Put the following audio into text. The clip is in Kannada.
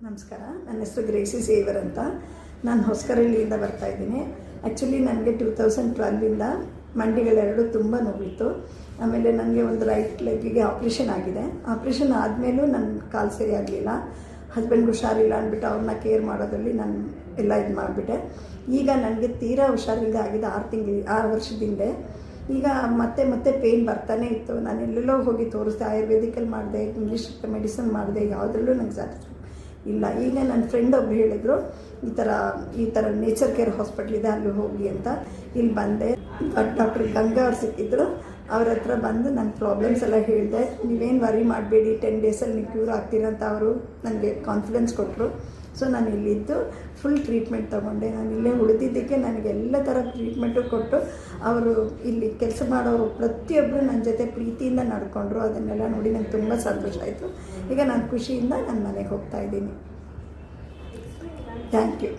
ನಮಸ್ಕಾರ, ನನ್ನ ಹೆಸರು ಗ್ರೇಸಿ ಸೇವರ್ ಅಂತ. ನಾನು ಹೊಸಕರಳ್ಳಿಯಿಂದ ಬರ್ತಾಯಿದ್ದೀನಿ. ಆ್ಯಕ್ಚುಲಿ ನನಗೆ 2012ಇಂದ ಮಂಡಿಗಳೆರಡು ತುಂಬ ನೋವಿತ್ತು. ಆಮೇಲೆ ನನಗೆ ಒಂದು ರೈಟ್ ಲೆಗ್ಗಿಗೆ ಆಪ್ರೇಷನ್ ಆಗಿದೆ. ಆಪ್ರೇಷನ್ ಆದಮೇಲೂ ನನ್ನ ಕಾಲು ಸರಿ ಆಗಲಿಲ್ಲ. ಹಸ್ಬೆಂಡ್ಗೆ ಹುಷಾರಿಲ್ಲ ಅಂದ್ಬಿಟ್ಟು ಅವ್ರನ್ನ ಕೇರ್ ಮಾಡೋದ್ರಲ್ಲಿ ನಾನು ಎಲ್ಲ ಇದು ಮಾಡಿಬಿಟ್ಟೆ. ಈಗ ನನಗೆ ತೀರಾ ಹುಷಾರಿಲ್ಲದೆ ಆಗಿದೆ 6 ವರ್ಷದಿಂದ. ಈಗ ಮತ್ತೆ ಪೇಯ್ನ್ ಬರ್ತಾನೆ ಇತ್ತು. ನಾನು ಎಲ್ಲೆಲ್ಲೋ ಹೋಗಿ ತೋರಿಸ್ದೆ, ಆಯುರ್ವೇದಿಕಲ್ಲಿ ಮಾಡಿದೆ, ಇಂಗ್ಲೀಷ್ ಮೆಡಿಸಿನ್ ಮಾಡಿದೆ, ಯಾವುದ್ರಲ್ಲೂ ನನಗೆ ಸ್ಯಾಟಿಸ್ಫೈ ಇಲ್ಲ. ಈಗ ನನ್ನ ಫ್ರೆಂಡ್ ಒಬ್ರು ಹೇಳಿದರು, ಈ ಥರ ನೇಚರ್ ಕೇರ್ ಹಾಸ್ಪಿಟ್ಲ್ ಇದೆ, ಅಲ್ಲಿ ಹೋಗಿ ಅಂತ. ಇಲ್ಲಿ ಬಂದೆ. ಡಾಕ್ಟರ್ ಗಂಗಾ ಅವ್ರು ಸಿಕ್ಕಿದ್ರು. ಅವ್ರ ಹತ್ರ ಬಂದು ನನ್ನ ಪ್ರಾಬ್ಲಮ್ಸ್ ಎಲ್ಲ ಹೇಳಿದೆ. ನೀವೇನು ವರಿ ಮಾಡಬೇಡಿ, 10 ಡೇಸಲ್ಲಿ ನೀವು ಕ್ಯೂರ್ ಆಗ್ತೀರಂತ ಅವರು ನನಗೆ ಕಾನ್ಫಿಡೆನ್ಸ್ ಕೊಟ್ಟರು. ಸೊ ನಾನು ಇಲ್ಲಿದ್ದು ಫುಲ್ ಟ್ರೀಟ್ಮೆಂಟ್ ತೊಗೊಂಡೆ. ನಾನು ಇಲ್ಲೇ ಉಳಿದಿದ್ದಕ್ಕೆ ನನಗೆ ಎಲ್ಲ ಥರ ಟ್ರೀಟ್ಮೆಂಟು ಕೊಟ್ಟು ಅವರು ಇಲ್ಲಿ ಕೆಲಸ ಮಾಡೋರು ಪ್ರತಿಯೊಬ್ಬರು ನನ್ನ ಜೊತೆ ಪ್ರೀತಿಯಿಂದ ನಡ್ಕೊಂಡ್ರು. ಅದನ್ನೆಲ್ಲ ನೋಡಿ ನಂಗೆ ತುಂಬ ಸಂತೋಷ ಆಯಿತು. ಈಗ ನಾನು ಖುಷಿಯಿಂದ ನನ್ನ ಮನೆಗೆ ಹೋಗ್ತಾಯಿದ್ದೀನಿ. Thank you.